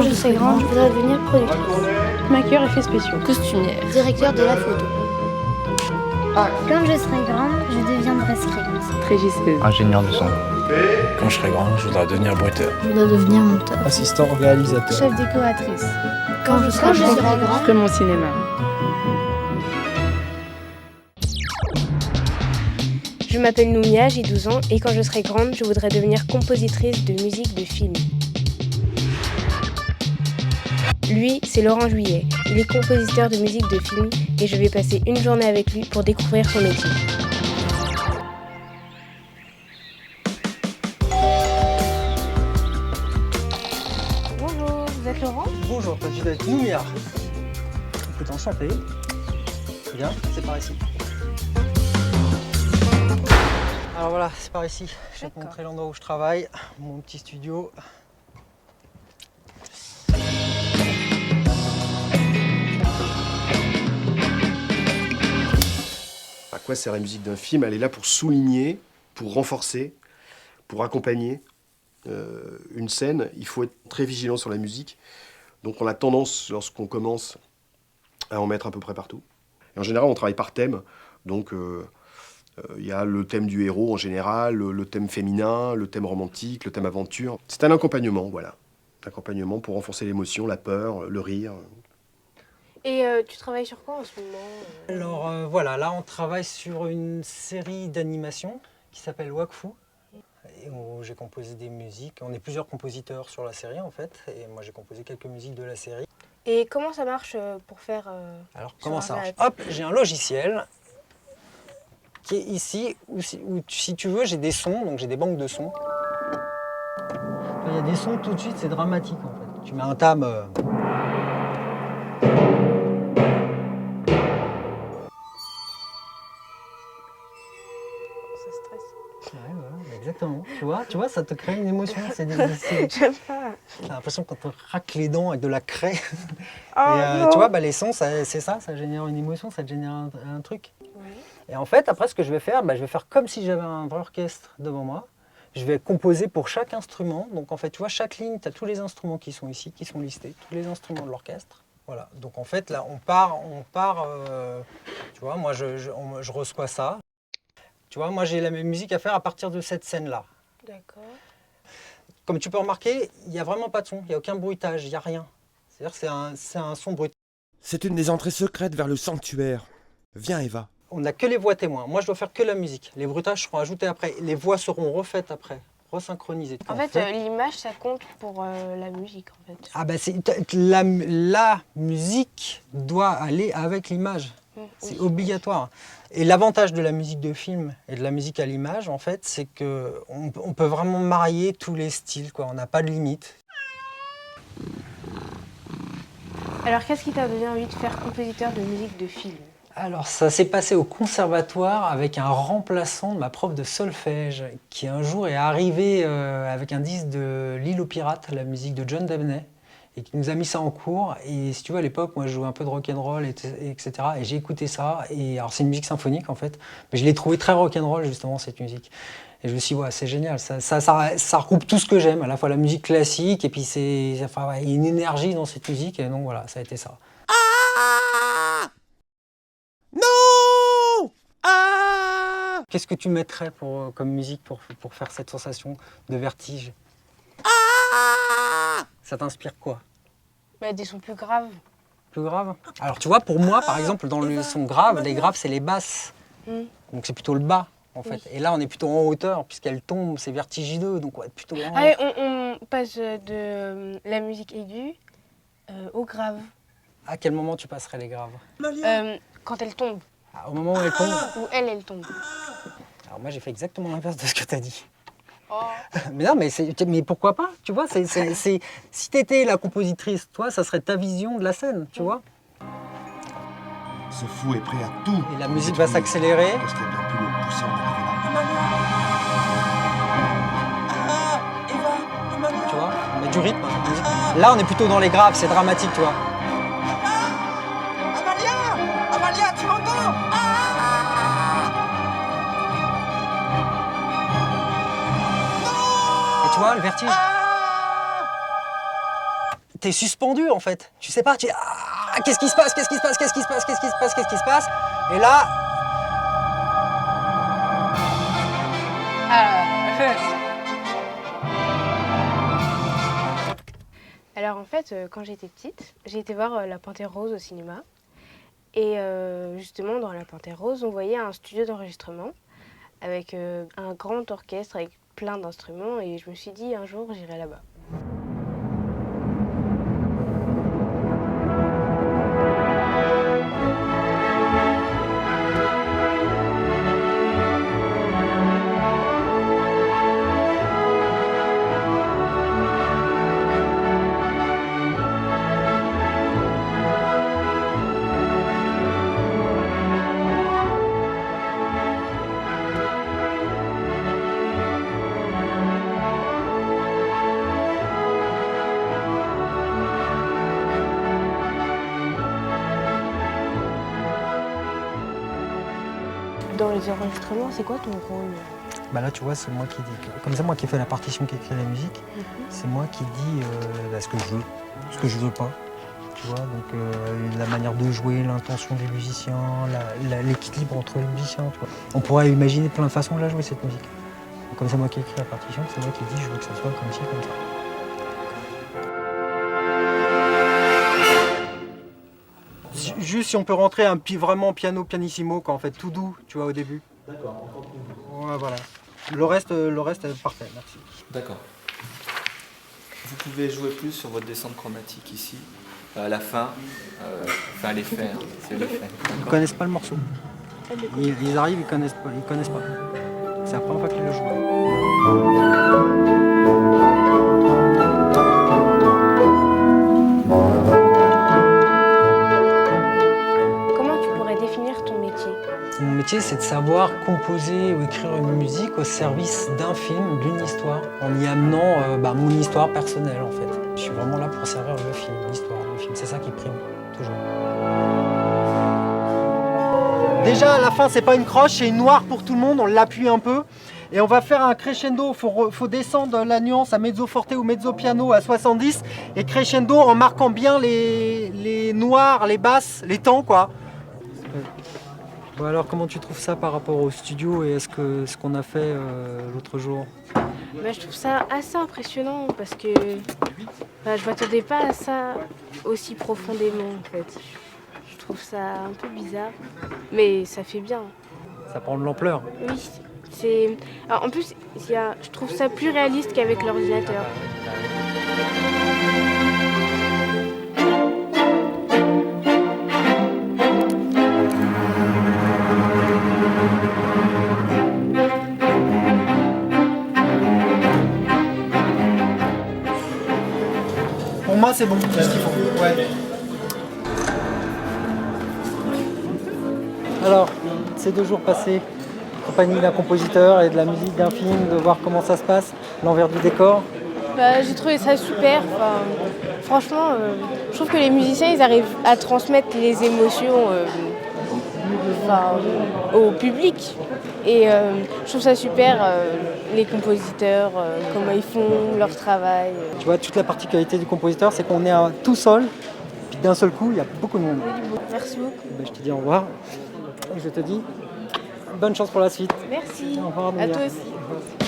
je serai grande, je voudrais devenir productrice, maquilleur effets spéciaux, costumière, directeur de la photo. Quand je serai grande, je deviendrai script. régisseuse, ingénieur de son. Quand je serai grand, je voudrais devenir bruiteur. Je voudrais devenir monteur, Assistant réalisateur. Chef décoratrice. quand je serai je grande, ferai mon cinéma. Je m'appelle Noumia, j'ai 12 ans et quand je serai grande, je voudrais devenir compositrice de musique de film. Lui, c'est Laurent Juillet. Il est compositeur de musique de film et je vais passer une journée avec lui pour découvrir son métier. Bonjour, vous êtes Laurent ? Bonjour, toi tu dois être Noumia. Écoute, enchanté. Bien, c'est par ici. Alors voilà, c'est par ici. Je vais te montrer l'endroit où je travaille, mon petit studio. À quoi sert la musique d'un film? Elle est là pour souligner, pour renforcer, pour accompagner une scène. Il faut être très vigilant sur la musique. Donc on a tendance, lorsqu'on commence, à en mettre à peu près partout. Et en général, on travaille par thème. Donc il y a le thème du héros en général, le thème féminin, le thème romantique, le thème aventure. C'est un accompagnement, voilà. Un accompagnement pour renforcer l'émotion, la peur, le rire. Et tu travailles sur quoi en ce moment ? Alors voilà, là on travaille sur une série d'animation qui s'appelle Wakfu. Et où j'ai composé des musiques. On est plusieurs compositeurs sur la série en fait. Et moi j'ai composé quelques musiques de la série. Et comment ça marche pour faire... Alors comment ça marche? Hop, j'ai un logiciel qui est ici où si tu veux j'ai des sons, donc j'ai des banques de sons. Il y a des sons tout de suite, c'est dramatique en fait. Tu mets un tam. Ça stresse. Ouais, voilà, exactement. Tu vois, ça te crée une émotion. C'est J'aime pas. T'as l'impression qu'on te racle les dents avec de la craie. Oh, Et tu vois, bah, les sons, c'est ça génère une émotion, ça te génère un truc. Ouais. Et en fait, après, ce que je vais faire, je vais faire comme si j'avais un vrai orchestre devant moi. Je vais composer pour chaque instrument. Donc en fait, tu vois, chaque ligne, tu as tous les instruments qui sont ici, qui sont listés, tous les instruments de l'orchestre. Voilà. Donc en fait, là, on part. Tu vois, moi, je reçois ça. Tu vois, moi, j'ai la même musique à faire à partir de cette scène-là. D'accord. Comme tu peux remarquer, il n'y a vraiment pas de son, il n'y a aucun bruitage, il n'y a rien. C'est-à-dire que c'est un son brut. C'est une des entrées secrètes vers le sanctuaire. Viens, Eva. On n'a que les voix témoins. Moi, je dois faire que la musique. Les bruitages seront ajoutés après. Les voix seront refaites après, resynchronisées. En fait, l'image, ça compte pour la musique, en fait. Ah ben, la musique doit aller avec l'image. C'est obligatoire. Et l'avantage de la musique de film et de la musique à l'image, en fait, c'est qu'on peut vraiment marier tous les styles, quoi. On n'a pas de limite. Alors, qu'est-ce qui t'a donné envie de faire compositeur de musique de film ? Alors, ça s'est passé au conservatoire avec un remplaçant de ma prof de solfège qui un jour est arrivé avec un disque de L'Île aux Pirates, la musique de John Dabney, et qui nous a mis ça en cours. Et si tu vois, à l'époque, moi, je jouais un peu de rock'n'roll, etc. Et j'ai écouté ça. Et alors, c'est une musique symphonique, en fait. Mais je l'ai trouvé très rock'n'roll, justement, cette musique. Et je me suis dit, ouais, c'est génial. Ça regroupe tout ce que j'aime, à la fois la musique classique, et puis il y a une énergie dans cette musique. Et donc, voilà, ça a été ça. Non! Ah! Qu'est-ce que tu mettrais comme musique pour faire cette sensation de vertige? Ça t'inspire quoi? Des sons plus graves. Plus grave? Alors tu vois, pour moi, par exemple, dans le son grave, les graves, c'est les basses. Donc c'est plutôt le bas, en fait. Oui. Et là, on est plutôt en hauteur, puisqu'elle tombe, c'est vertigineux, donc on va être plutôt en haut. Allez, on passe de la musique aiguë au grave. À quel moment tu passerais les graves? Quand elle tombe. Au moment où elle tombe? Ou elle tombe. Alors moi, j'ai fait exactement l'inverse de ce que tu as dit. Oh. Mais non, mais pourquoi pas? Tu vois, si tu étais la compositrice, toi, ça serait ta vision de la scène, tu vois. Ce fou est prêt à tout. Et la musique va s'accélérer. Qu'est-ce qui a bien pu le pousser en arriver là? Tu vois, on met du rythme. La musique. Là, on est plutôt dans les graves, c'est dramatique, tu vois. Amalia, tu m'entends? Et tu vois, le vertige. t'es suspendu en fait. Tu sais pas, tu dis ah, qu'est-ce qui se passe, qu'est-ce qui se passe, qu'est-ce qui se passe, qu'est-ce qui se passe, qu'est-ce qui se passe. Et là. Alors en fait, quand j'étais petite, j'ai été voir La Panthère Rose au cinéma. Et justement, dans La Panthère Rose, on voyait un studio d'enregistrement avec un grand orchestre avec plein d'instruments. Et je me suis dit, un jour, j'irai là-bas. Dans les enregistrements, c'est quoi ton rôle? Bah là, tu vois, c'est moi qui dis. Comme c'est moi qui ai fait la partition, qui écrit la musique, c'est moi qui dis ce que je veux, ce que je veux pas. Tu vois, donc la manière de jouer, l'intention des musiciens, l'équilibre entre les musiciens. Tu vois. On pourrait imaginer plein de façons de la jouer, cette musique. Donc, comme c'est moi qui écris la partition, c'est moi qui dis je veux que ça soit comme ci, comme ça. Juste si on peut rentrer vraiment piano pianissimo, quoi, en fait, tout doux, tu vois, au début. D'accord. Ouais, voilà. Le reste est parfait, merci. D'accord. Vous pouvez jouer plus sur votre descente chromatique ici. À la fin, enfin les faire, c'est le faire. Ils connaissent pas le morceau. Ils arrivent, ils connaissent pas. C'est la première fois qu'ils le jouent. Mon métier, c'est de savoir composer ou écrire une musique au service d'un film, d'une histoire, en y amenant mon histoire personnelle en fait. Je suis vraiment là pour servir le film, l'histoire, le film. C'est ça qui prime, toujours. Déjà, à la fin, c'est pas une croche, c'est une noire pour tout le monde, on l'appuie un peu. Et on va faire un crescendo, faut descendre la nuance à mezzo forte ou mezzo piano à 70, et crescendo en marquant bien les noirs, les basses, les temps, quoi. Bon alors, comment tu trouves ça par rapport au studio et ce qu'on a fait l'autre jour? Je trouve ça assez impressionnant parce que je m'attendais pas à ça aussi profondément en fait. Je trouve ça un peu bizarre, mais ça fait bien. Ça prend de l'ampleur. Oui, en plus, je trouve ça plus réaliste qu'avec l'ordinateur. Pour moi, c'est bon, c'est ce qu'il faut. Ouais. Alors, ces 2 jours passés, en compagnie d'un compositeur et de la musique d'un film, de voir comment ça se passe, l'envers du décor. J'ai trouvé ça super. Franchement, je trouve que les musiciens, ils arrivent à transmettre les émotions au public. Et je trouve ça super, les compositeurs, comment ils font leur travail. Tu vois, toute la particularité du compositeur, c'est qu'on est tout seul, puis d'un seul coup, il y a beaucoup de monde. Merci beaucoup. Je te dis au revoir. Et je te dis bonne chance pour la suite. Merci. Au revoir, à toi aussi.